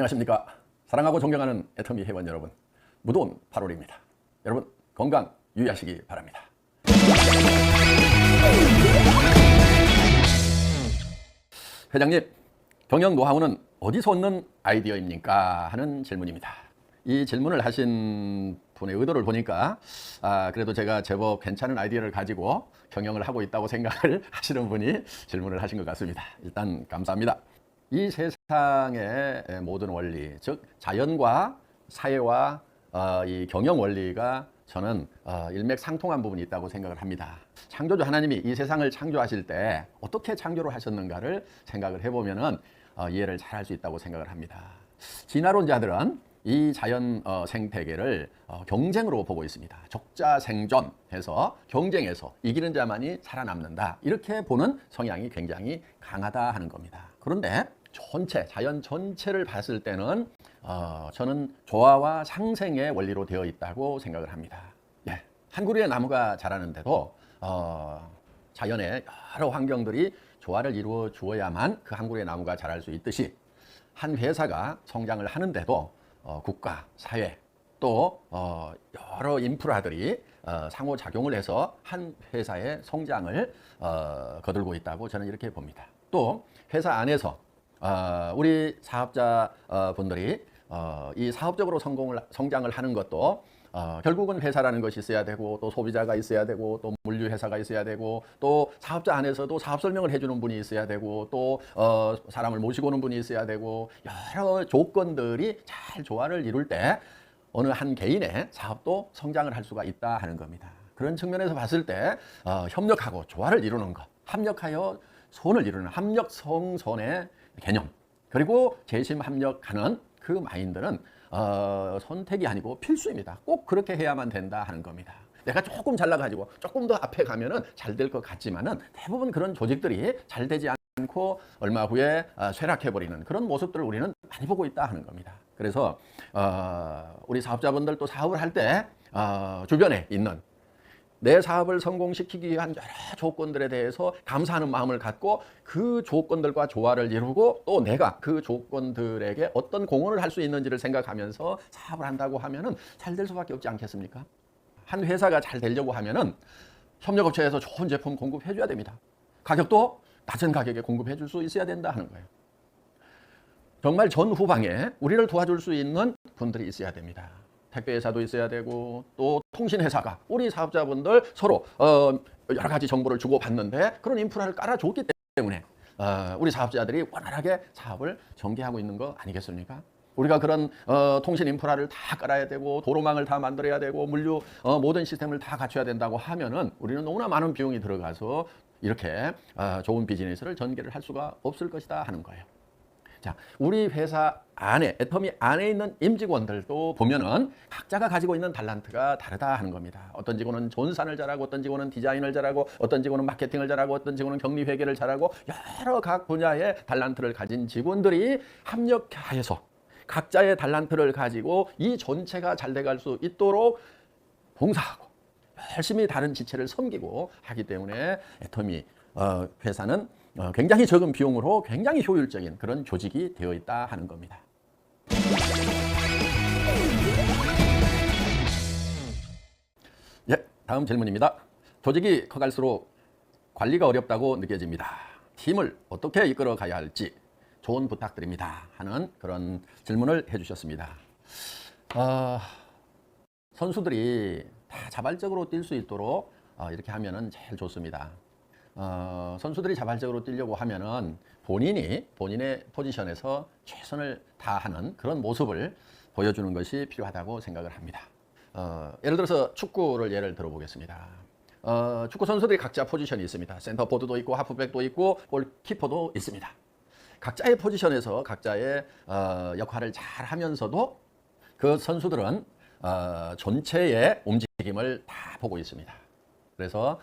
안녕하십니까. 사랑하고 존경하는 애터미 회원 여러분, 무더운 8월입니다. 여러분 건강 유의하시기 바랍니다. 회장님, 경영 노하우는 어디서 얻는 아이디어입니까? 하는 질문입니다. 이 질문을 하신 분의 의도를 보니까 그래도 제가 제법 괜찮은 아이디어를 가지고 경영을 하고 있다고 생각을 하시는 분이 질문을 하신 것 같습니다. 일단 감사합니다. 이 세상의 모든 원리, 즉 자연과 사회와 이 경영 원리가 저는 일맥상통한 부분이 있다고 생각을 합니다. 창조주 하나님이 이 세상을 창조하실 때 어떻게 창조를 하셨는가를 생각을 해보면은 이해를 잘 할 수 있다고 생각을 합니다. 진화론자들은 이 자연 생태계를 경쟁으로 보고 있습니다. 적자생존해서 경쟁에서 이기는 자만이 살아남는다, 이렇게 보는 성향이 굉장히 강하다 하는 겁니다. 그런데 자연 전체를 봤을 때는 저는 조화와 상생의 원리로 되어 있다고 생각을 합니다. 예, 한 그루의 나무가 자라는데도 자연의 여러 환경들이 조화를 이루어 주어야만 그 한 그루의 나무가 자랄 수 있듯이, 한 회사가 성장을 하는데도 국가, 사회, 또 여러 인프라들이 상호작용을 해서 한 회사의 성장을 거들고 있다고 저는 이렇게 봅니다. 또 회사 안에서 우리 사업자 분들이 이 사업적으로 성장을 하는 것도 결국은 회사라는 것이 있어야 되고, 또 소비자가 있어야 되고, 또 물류회사가 있어야 되고, 또 사업자 안에서도 사업 설명을 해주는 분이 있어야 되고, 또 사람을 모시고 오는 분이 있어야 되고, 여러 조건들이 잘 조화를 이룰 때 어느 한 개인의 사업도 성장을 할 수가 있다 하는 겁니다. 그런 측면에서 봤을 때 협력하고 조화를 이루는 것, 합력하여 손을 이루는 합력성선의 개념, 그리고 재심합력하는 그 마인드는 선택이 아니고 필수입니다. 꼭 그렇게 해야만 된다 하는 겁니다. 내가 조금 잘나가지고 조금 더 앞에 가면은 잘 될 것 같지만은 대부분 그런 조직들이 잘 되지 않고 얼마 후에 쇠락해버리는 그런 모습들을 우리는 많이 보고 있다 하는 겁니다. 그래서 우리 사업자분들 또 사업을 할 때 주변에 있는 내 사업을 성공시키기 위한 여러 조건들에 대해서 감사하는 마음을 갖고 그 조건들과 조화를 이루고, 또 내가 그 조건들에게 어떤 공헌을 할 수 있는지를 생각하면서 사업을 한다고 하면은 잘 될 수밖에 없지 않겠습니까? 한 회사가 잘 되려고 하면은 협력업체에서 좋은 제품 공급해 줘야 됩니다. 가격도 낮은 가격에 공급해 줄 수 있어야 된다 하는 거예요. 정말 전후방에 우리를 도와줄 수 있는 분들이 있어야 됩니다. 택배회사도 있어야 되고, 또 통신회사가 우리 사업자분들 서로 여러 가지 정보를 주고받는데 그런 인프라를 깔아줬기 때문에 우리 사업자들이 원활하게 사업을 전개하고 있는 거 아니겠습니까? 우리가 그런 통신 인프라를 다 깔아야 되고, 도로망을 다 만들어야 되고, 물류 모든 시스템을 다 갖춰야 된다고 하면은 우리는 너무나 많은 비용이 들어가서 이렇게 좋은 비즈니스를 전개를 할 수가 없을 것이다 하는 거예요. 자, 우리 회사 안에, 애터미 안에 있는 임직원들도 보면은 각자가 가지고 있는 달란트가 다르다 하는 겁니다. 어떤 직원은 존산을 잘하고, 어떤 직원은 디자인을 잘하고, 어떤 직원은 마케팅을 잘하고, 어떤 직원은 격리 회계를 잘하고, 여러 각 분야의 달란트를 가진 직원들이 합력하여서 각자의 달란트를 가지고 이 전체가 잘 돼갈 수 있도록 봉사하고 열심히 다른 지체를 섬기고 하기 때문에 애터미 회사는 굉장히 적은 비용으로 굉장히 효율적인 그런 조직이 되어 있다 하는 겁니다. 예, 다음 질문입니다. 조직이 커갈수록 관리가 어렵다고 느껴집니다. 팀을 어떻게 이끌어 가야 할지 조언 부탁드립니다 하는 그런 질문을 해주셨습니다. 선수들이 다 자발적으로 뛸 수 있도록 이렇게 하면은 제일 좋습니다. 선수들이 자발적으로 뛰려고 하면은 본인의 포지션에서 최선을 다하는 그런 모습을 보여주는 것이 필요하다고 생각을 합니다. 예를 들어서 축구를 예를 들어보겠습니다. 축구 선수들이 각자 포지션이 있습니다. 센터포드도 있고, 하프백도 있고, 골키퍼도 있습니다. 각자의 포지션에서 각자의 역할을 잘 하면서도 그 선수들은 전체의 움직임을 다 보고 있습니다. 그래서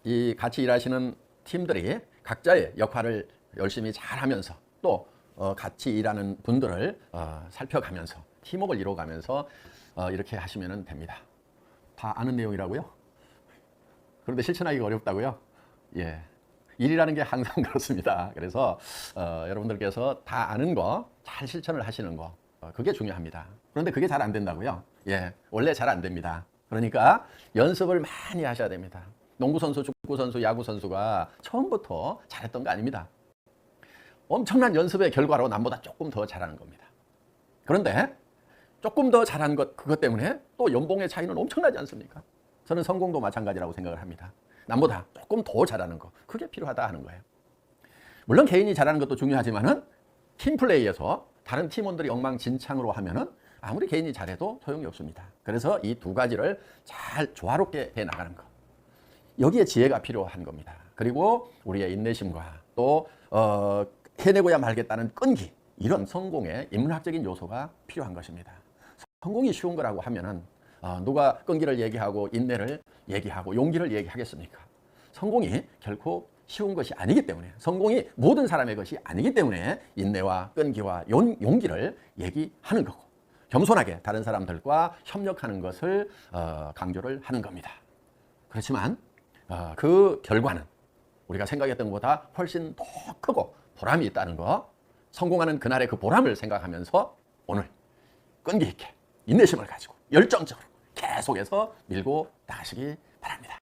이 같이 일하시는 팀들이 각자의 역할을 열심히 잘 하면서, 또 같이 일하는 분들을 살펴가면서 팀워크를 이루어가면서 이렇게 하시면 됩니다. 다 아는 내용이라고요? 그런데 실천하기가 어렵다고요? 예. 일이라는 게 항상 그렇습니다. 그래서 여러분들께서 다 아는 거 잘 실천을 하시는 거 그게 중요합니다. 그런데 그게 잘 안 된다고요? 예, 원래 잘 안 됩니다. 그러니까 연습을 많이 하셔야 됩니다. 농구 선수, 축구 선수, 야구 선수가 처음부터 잘했던 거 아닙니다. 엄청난 연습의 결과로 남보다 조금 더 잘하는 겁니다. 그런데 조금 더 잘한 것 그것 때문에 또 연봉의 차이는 엄청나지 않습니까? 저는 성공도 마찬가지라고 생각을 합니다. 남보다 조금 더 잘하는 거 그게 필요하다 하는 거예요. 물론 개인이 잘하는 것도 중요하지만은 팀플레이에서 다른 팀원들이 엉망진창으로 하면은 아무리 개인이 잘해도 소용이 없습니다. 그래서 이 두 가지를 잘 조화롭게 해 나가는 것. 여기에 지혜가 필요한 겁니다. 그리고 우리의 인내심과 또 해내고야 말겠다는 끈기, 이런 성공의 인문학적인 요소가 필요한 것입니다. 성공이 쉬운 거라고 하면은 누가 끈기를 얘기하고 인내를 얘기하고 용기를 얘기하겠습니까? 성공이 결코 쉬운 것이 아니기 때문에, 성공이 모든 사람의 것이 아니기 때문에 인내와 끈기와 용기를 얘기하는 거고, 겸손하게 다른 사람들과 협력하는 것을 강조를 하는 겁니다. 그렇지만 그 결과는 우리가 생각했던 것보다 훨씬 더 크고 보람이 있다는 거, 성공하는 그날의 그 보람을 생각하면서 오늘 끈기 있게 인내심을 가지고 열정적으로 계속해서 밀고 나가시기 바랍니다.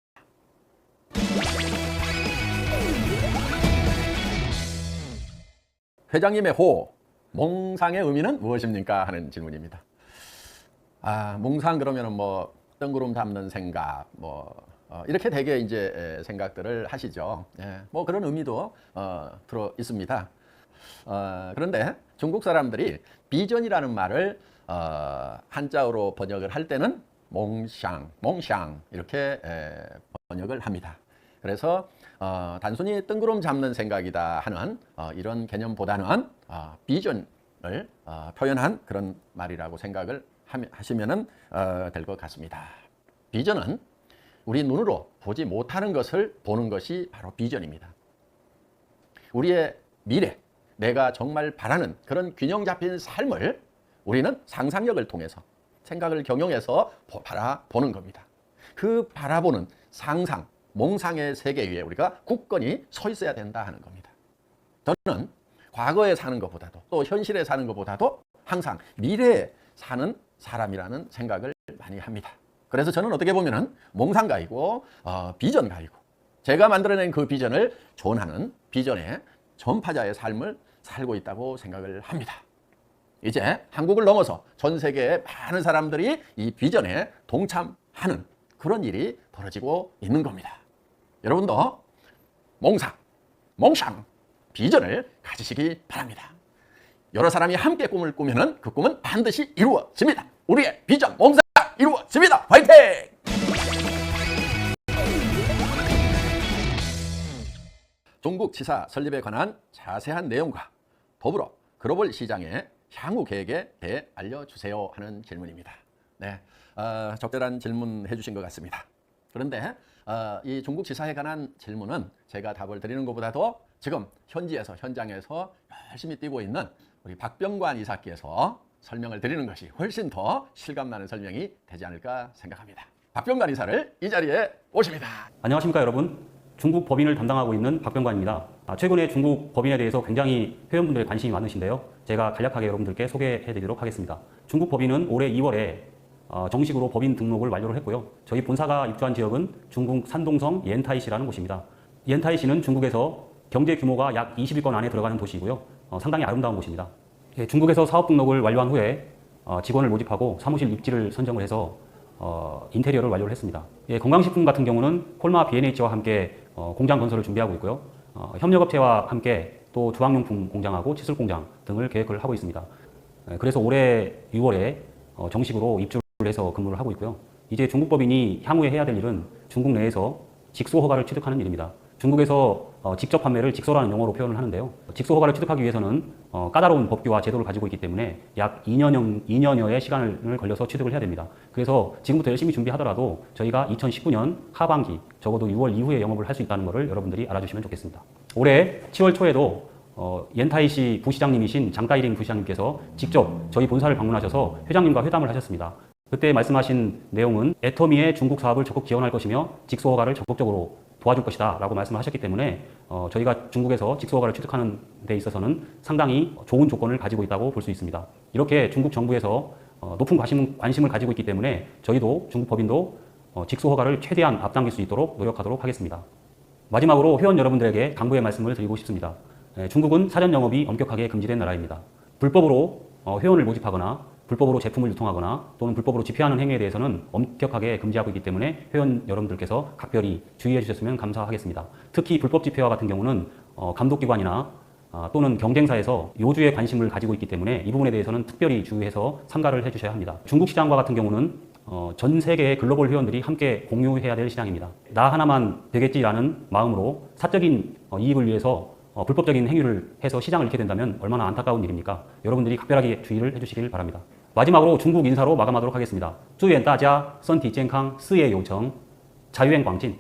회장님의 호, 몽상의 의미는 무엇입니까? 하는 질문입니다. 몽상 그러면은 뭐 뜬구름 잡는 생각, 이렇게 되게 이제 생각들을 하시죠. 예, 뭐 그런 의미도 들어 있습니다. 그런데 중국 사람들이 비전이라는 말을 한자어로 번역을 할 때는 몽샹 이렇게 번역을 합니다. 그래서 단순히 뜬구름 잡는 생각이다 하는 이런 개념보다는 비전을 표현한 그런 말이라고 생각을 하시면 될 것 같습니다. 비전은 우리 눈으로 보지 못하는 것을 보는 것이 바로 비전입니다. 우리의 미래, 내가 정말 바라는 그런 균형 잡힌 삶을 우리는 상상력을 통해서 생각을 경영해서 바라보는 겁니다. 그 바라보는 상상, 몽상의 세계 위에 우리가 굳건히 서 있어야 된다 하는 겁니다. 저는 과거에 사는 것보다도 또 현실에 사는 것보다도 항상 미래에 사는 사람이라는 생각을 많이 합니다. 그래서 저는 어떻게 보면은 몽상가이고 비전가이고, 제가 만들어낸 그 비전을 존하는 비전의 전파자의 삶을 살고 있다고 생각을 합니다. 이제 한국을 넘어서 전 세계의 많은 사람들이 이 비전에 동참하는 그런 일이 벌어지고 있는 겁니다. 여러분도 몽상, 비전을 가지시기 바랍니다. 여러 사람이 함께 꿈을 꾸면은 그 꿈은 반드시 이루어집니다. 우리의 비전, 몽상 이루어집니다. 화이팅! 중국 지사 설립에 관한 자세한 내용과 더불어 글로벌 시장의 향후 계획에 대해 알려주세요 하는 질문입니다. 네, 적절한 질문 해주신 것 같습니다. 그런데 이 중국 지사에 관한 질문은 제가 답을 드리는 것보다도 지금 현장에서 열심히 뛰고 있는 우리 박병관 이사께서 설명을 드리는 것이 훨씬 더 실감나는 설명이 되지 않을까 생각합니다. 박병관 이사를 이 자리에 모십니다. 안녕하십니까 여러분. 중국 법인을 담당하고 있는 박병관입니다. 최근에 중국 법인에 대해서 굉장히 회원분들의 관심이 많으신데요. 제가 간략하게 여러분들께 소개해드리도록 하겠습니다. 중국 법인은 올해 2월에 정식으로 법인 등록을 완료를 했고요. 저희 본사가 입주한 지역은 중국 산동성 옌타이시라는 곳입니다. 옌타이시는 중국에서 경제 규모가 약 20위권 안에 들어가는 도시이고요. 상당히 아름다운 곳입니다. 중국에서 사업 등록을 완료한 후에 직원을 모집하고 사무실 입지를 선정을 해서 인테리어를 완료를 했습니다. 건강식품 같은 경우는 콜마 B&H와 함께 공장 건설을 준비하고 있고요. 협력업체와 함께 또 주방용품 공장하고 칫솔 공장 등을 계획을 하고 있습니다. 그래서 올해 6월에 정식으로 입주를 해서 근무를 하고 있고요. 이제 중국 법인이 향후에 해야 될 일은 중국 내에서 직소 허가를 취득하는 일입니다. 중국에서 직접 판매를 직소라는 용어로 표현을 하는데요. 직소 허가를 취득하기 위해서는 까다로운 법규와 제도를 가지고 있기 때문에 약 2년여의 시간을 걸려서 취득을 해야 됩니다. 그래서 지금부터 열심히 준비하더라도 저희가 2019년 하반기 적어도 6월 이후에 영업을 할 수 있다는 것을 여러분들이 알아주시면 좋겠습니다. 올해 10월 초에도 옌타이시 부시장님이신 장따이링 부시장님께서 직접 저희 본사를 방문하셔서 회장님과 회담을 하셨습니다. 그때 말씀하신 내용은 애터미의 중국 사업을 적극 지원할 것이며 직소 허가를 적극적으로 도와줄 것이다 라고 말씀을 하셨기 때문에 저희가 중국에서 직수허가를 취득하는 데 있어서는 상당히 좋은 조건을 가지고 있다고 볼 수 있습니다. 이렇게 중국 정부에서 높은 관심을 가지고 있기 때문에 저희도 중국 법인도 직수허가를 최대한 앞당길 수 있도록 노력하도록 하겠습니다. 마지막으로 회원 여러분들에게 당부의 말씀을 드리고 싶습니다. 중국은 사전 영업이 엄격하게 금지된 나라입니다. 불법으로 회원을 모집하거나 불법으로 제품을 유통하거나 또는 불법으로 집회하는 행위에 대해서는 엄격하게 금지하고 있기 때문에 회원 여러분들께서 각별히 주의해 주셨으면 감사하겠습니다. 특히 불법 집회와 같은 경우는 감독기관이나 또는 경쟁사에서 요주에 관심을 가지고 있기 때문에 이 부분에 대해서는 특별히 주의해서 삼가를 해주셔야 합니다. 중국 시장과 같은 경우는 전 세계의 글로벌 회원들이 함께 공유해야 될 시장입니다. 나 하나만 되겠지라는 마음으로 사적인 이익을 위해서 불법적인 행위를 해서 시장을 잃게 된다면 얼마나 안타까운 일입니까? 여러분들이 각별하게 주의를 해주시길 바랍니다. 마지막으로 중국 인사로 마감하도록 하겠습니다. 祝愿大家身体健康，事业有成，财源广进。